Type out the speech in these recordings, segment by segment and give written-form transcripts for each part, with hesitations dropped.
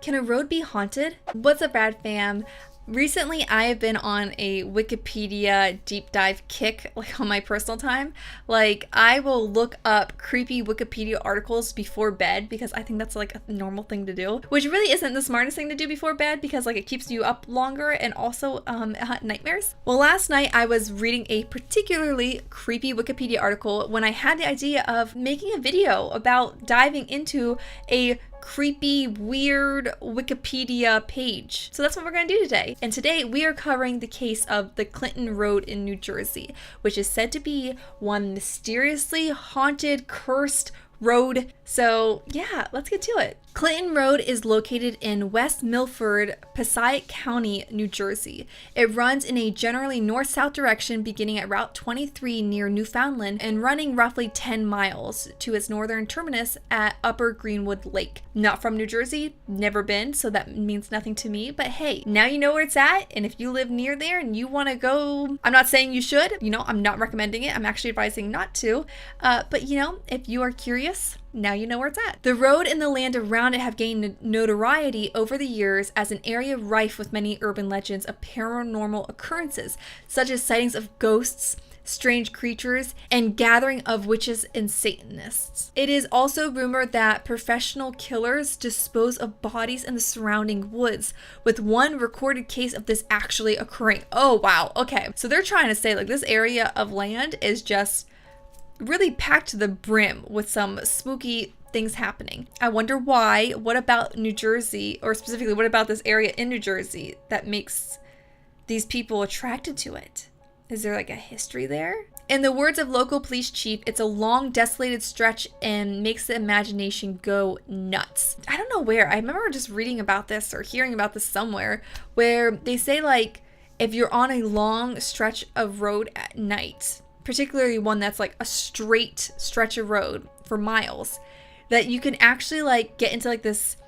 Can a road be haunted? What's up, Rad fam? Recently, I have been on a Wikipedia deep dive kick, like on my personal time. Like, I will look up creepy Wikipedia articles before bed because I think that's like a normal thing to do, which really isn't the smartest thing to do before bed because like it keeps you up longer and also nightmares. Well, last night I was reading a particularly creepy Wikipedia article when I had the idea of making a video about diving into a creepy, weird Wikipedia page. So that's what we're going to do today. And today we are covering the case of the Clinton Road in New Jersey, which is said to be one mysteriously haunted, cursed road. So yeah, let's get to it. Clinton Road is located in West Milford, Passaic County, New Jersey. It runs in a generally north-south direction beginning at Route 23 near Newfoundland and running roughly 10 miles to its northern terminus at Upper Greenwood Lake. Not from New Jersey, never been, so that means nothing to me, but hey, now you know where it's at, and if you live near there and you want to go, I'm not saying you should, I'm not recommending it, I'm actually advising not to, but if you are curious, now you know where it's at. The road and the land around it have gained notoriety over the years as an area rife with many urban legends of paranormal occurrences, such as sightings of ghosts, strange creatures, and gathering of witches and Satanists. It is also rumored that professional killers dispose of bodies in the surrounding woods, with one recorded case of this actually occurring. Oh wow, okay. So they're trying to say like this area of land is just really packed to the brim with some spooky things happening. I wonder why. What about New Jersey, or specifically what about this area in New Jersey that makes these people attracted to it? Is there like a history there? In the words of local police chief, it's a long, desolated stretch and makes the imagination go nuts. I don't know where. I remember just reading about this or hearing about this somewhere where they say like if you're on a long stretch of road at night, particularly one that's like a straight stretch of road for miles, that you can actually like get into like this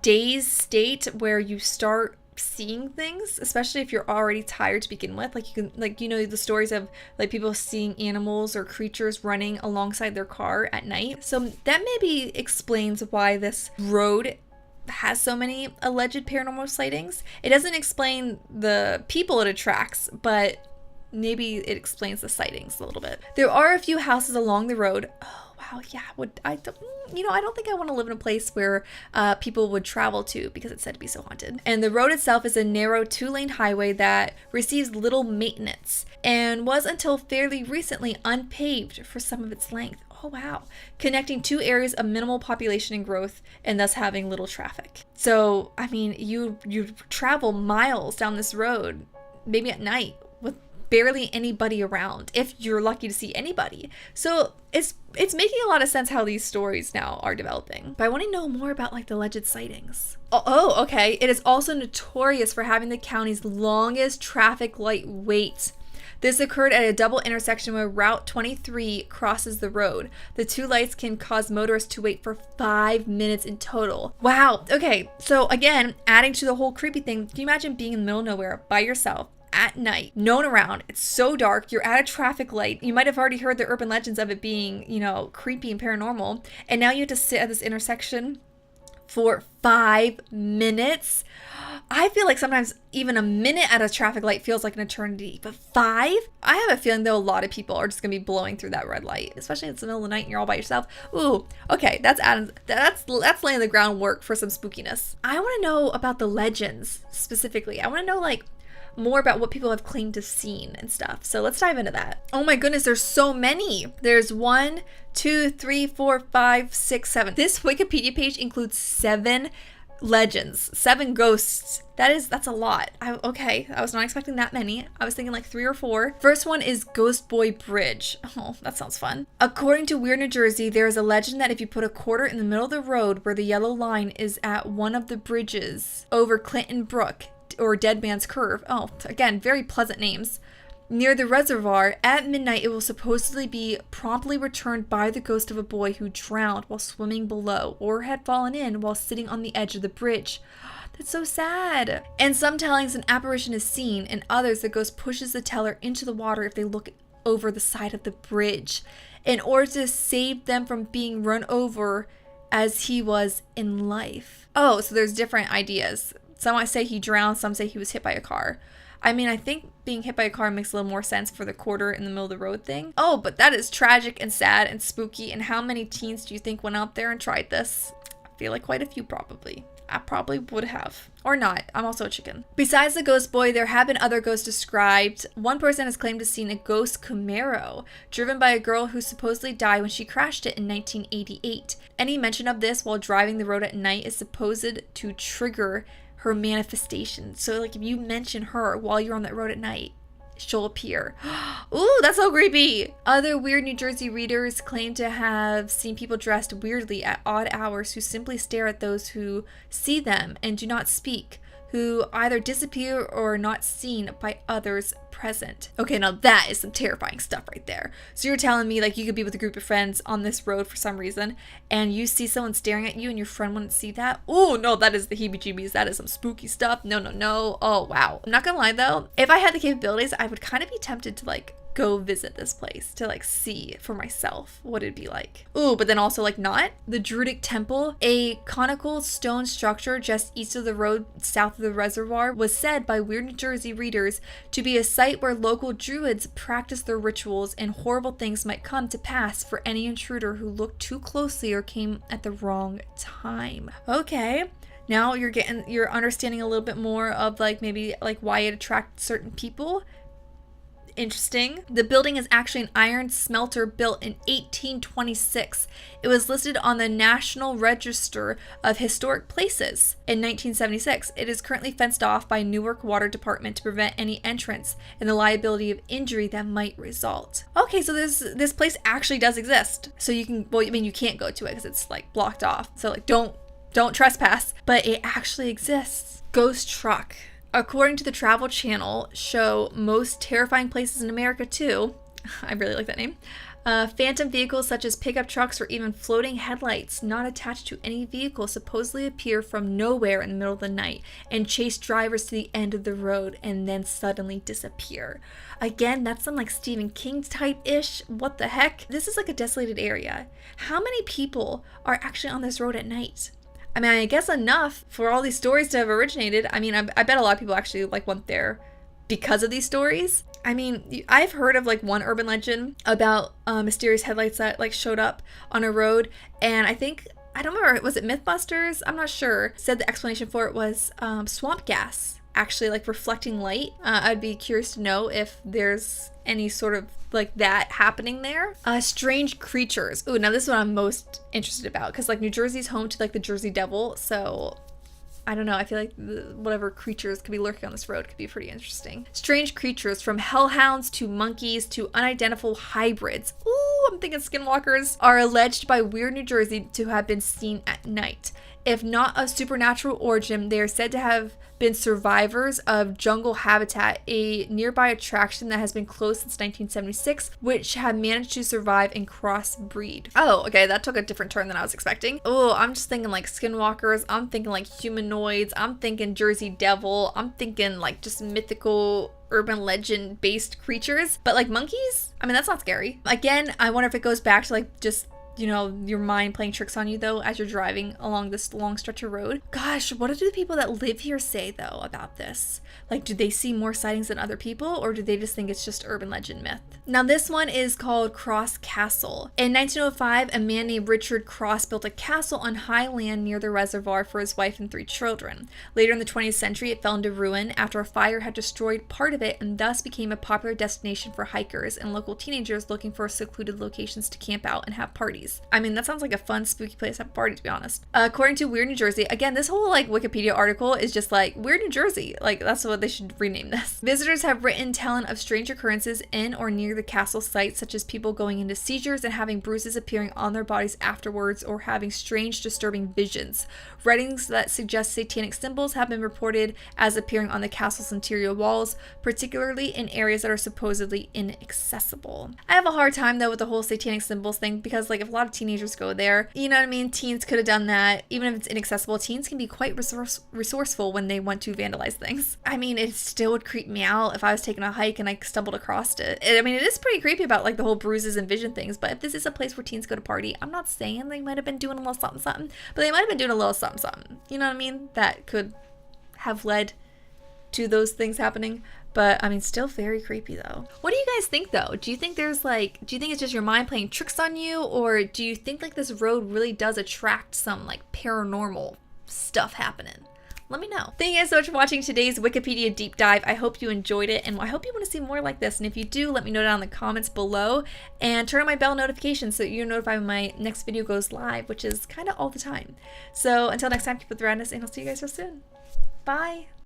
dazed state where you start seeing things, especially if you're already tired to begin with. Like you can the stories of like people seeing animals or creatures running alongside their car at night. So that maybe explains why this road has so many alleged paranormal sightings. It doesn't explain the people it attracts, but maybe it explains the sightings a little bit. There are a few houses along the road. Oh wow, yeah. I don't think I want to live in a place where people would travel to because it's said to be so haunted. And the road itself is a narrow 2-lane highway that receives little maintenance and was until fairly recently unpaved for some of its length. Oh wow. Connecting two areas of minimal population and growth and thus having little traffic. So, I mean, you travel miles down this road, maybe at night, with barely anybody around, if you're lucky to see anybody. So it's making a lot of sense how these stories now are developing. But I want to know more about like the alleged sightings. Oh, okay. It is also notorious for having the county's longest traffic light wait. This occurred at a double intersection where Route 23 crosses the road. The two lights can cause motorists to wait for 5 minutes in total. Wow. Okay. So again, adding to the whole creepy thing, can you imagine being in the middle of nowhere by yourself at night, no one around, it's so dark, you're at a traffic light, you might have already heard the urban legends of it being, creepy and paranormal, and now you have to sit at this intersection for 5 minutes? I feel like sometimes even a minute at a traffic light feels like an eternity, but 5? I have a feeling though a lot of people are just gonna be blowing through that red light, especially if it's the middle of the night and you're all by yourself. Ooh, okay, that's laying the groundwork for some spookiness. I want to know about the legends specifically. I want to know like more about what people have claimed to have seen and stuff. So let's dive into that. Oh my goodness, there's so many. There's 1, 2, 3, 4, 5, 6, 7. This Wikipedia page includes 7 legends, 7 ghosts. That's a lot. I was not expecting that many. I was thinking like 3 or 4. First one is Ghost Boy Bridge. Oh, that sounds fun. According to Weird New Jersey, there is a legend that if you put a quarter in the middle of the road where the yellow line is at one of the bridges over Clinton Brook, or Dead Man's Curve. Oh, again, very pleasant names. Near the reservoir, at midnight, it will supposedly be promptly returned by the ghost of a boy who drowned while swimming below or had fallen in while sitting on the edge of the bridge. That's so sad. And some tellings an apparition is seen, and others the ghost pushes the teller into the water if they look over the side of the bridge. In order to save them from being run over as he was in life. Oh, so there's different ideas. Some might say he drowned, some say he was hit by a car. I mean, I think being hit by a car makes a little more sense for the quarter in the middle of the road thing. Oh, but that is tragic and sad and spooky. And how many teens do you think went out there and tried this? I feel like quite a few probably. I probably would have. Or not. I'm also a chicken. Besides the ghost boy, there have been other ghosts described. One person has claimed to have seen a ghost Camaro driven by a girl who supposedly died when she crashed it in 1988. Any mention of this while driving the road at night is supposed to trigger her manifestation. So like if you mention her while you're on that road at night, she'll appear. Ooh, that's so creepy. Other weird New Jersey readers claim to have seen people dressed weirdly at odd hours who simply stare at those who see them and do not speak, who either disappear or are not seen by others present. Okay, now that is some terrifying stuff right there. So you're telling me like you could be with a group of friends on this road for some reason and you see someone staring at you and your friend wouldn't see that? Oh no, that is the heebie-jeebies. That is some spooky stuff. No. Oh wow. I'm not gonna lie though, if I had the capabilities, I would kind of be tempted to like go visit this place to like see for myself what it'd be like. Ooh, but then also like not. The Druidic Temple, a conical stone structure just east of the road south of the reservoir, was said by Weird New Jersey readers to be a site where local druids practiced their rituals and horrible things might come to pass for any intruder who looked too closely or came at the wrong time. Okay. Now you're understanding a little bit more of like maybe like why it attracts certain people. Interesting. The building is actually an iron smelter built in 1826. It was listed on the National Register of Historic Places in 1976. It is currently fenced off by Newark Water Department to prevent any entrance and the liability of injury that might result. Okay, so this place actually does exist. So you can, well, I mean, you can't go to it because it's like blocked off. So like don't trespass, but it actually exists. Ghost truck. According to the Travel Channel show Most Terrifying Places in America too, I really like that name, phantom vehicles such as pickup trucks or even floating headlights not attached to any vehicle supposedly appear from nowhere in the middle of the night and chase drivers to the end of the road and then suddenly disappear. Again, that's some like Stephen King type-ish. What the heck? This is like a desolated area. How many people are actually on this road at night? I mean, I guess enough for all these stories to have originated. I mean, I bet a lot of people actually like went there because of these stories. I mean, I've heard of like one urban legend about mysterious headlights that like showed up on a road, and I don't remember, was it Mythbusters? I'm not sure. Said the explanation for it was swamp gas actually like reflecting light. I'd be curious to know if there's any sort of like that happening there. Strange creatures. Ooh, now this is what I'm most interested about because like New Jersey's home to like the Jersey Devil, so I don't know, I feel like whatever creatures could be lurking on this road could be pretty interesting. Strange creatures from hellhounds to monkeys to unidentifiable hybrids. Ooh, I'm thinking skinwalkers are alleged by Weird New Jersey to have been seen at night. If not of supernatural origin, they are said to have been survivors of Jungle Habitat, a nearby attraction that has been closed since 1976, which have managed to survive and crossbreed. Oh, okay, that took a different turn than I was expecting. Oh, I'm just thinking like skinwalkers, I'm thinking like humanoids, I'm thinking Jersey Devil, I'm thinking like just mythical urban legend based creatures. But like monkeys? I mean, that's not scary. Again, I wonder if it goes back to like just, you know, your mind playing tricks on you though as you're driving along this long stretch of road. Gosh, what do the people that live here say though about this? Like, do they see more sightings than other people, or do they just think it's just urban legend myth? Now this one is called Cross Castle. In 1905, a man named Richard Cross built a castle on high land near the reservoir for his wife and 3 children. Later in the 20th century, it fell into ruin after a fire had destroyed part of it, and thus became a popular destination for hikers and local teenagers looking for secluded locations to camp out and have parties. I mean, that sounds like a fun, spooky place to have a party, to be honest. According to Weird New Jersey, again, this whole like Wikipedia article is just like Weird New Jersey. Like, that's what they should rename this. Visitors have written telling of strange occurrences in or near the castle site, such as people going into seizures and having bruises appearing on their bodies afterwards, or having strange, disturbing visions. Writings that suggest satanic symbols have been reported as appearing on the castle's interior walls, particularly in areas that are supposedly inaccessible. I have a hard time though with the whole satanic symbols thing, because like if a lot lot of teenagers go there. You know what I mean? Teens could have done that. Even if it's inaccessible, teens can be quite resourceful when they want to vandalize things. I mean, it still would creep me out if I was taking a hike and I stumbled across it. I mean, it is pretty creepy about like the whole bruises and vision things, but if this is a place where teens go to party, I'm not saying they might have been doing a little something something, but they might have been doing a little something something. You know what I mean? That could have led to those things happening. But I mean, still very creepy though. What do you guys think though? Do you think do you think it's just your mind playing tricks on you, or do you think like this road really does attract some like paranormal stuff happening? Let me know. Thank you guys so much for watching today's Wikipedia deep dive. I hope you enjoyed it, and I hope you want to see more like this. And if you do, let me know down in the comments below, and turn on my bell notifications so you're notified when my next video goes live, which is kind of all the time. So until next time, keep with the radness, and I'll see you guys real soon. Bye.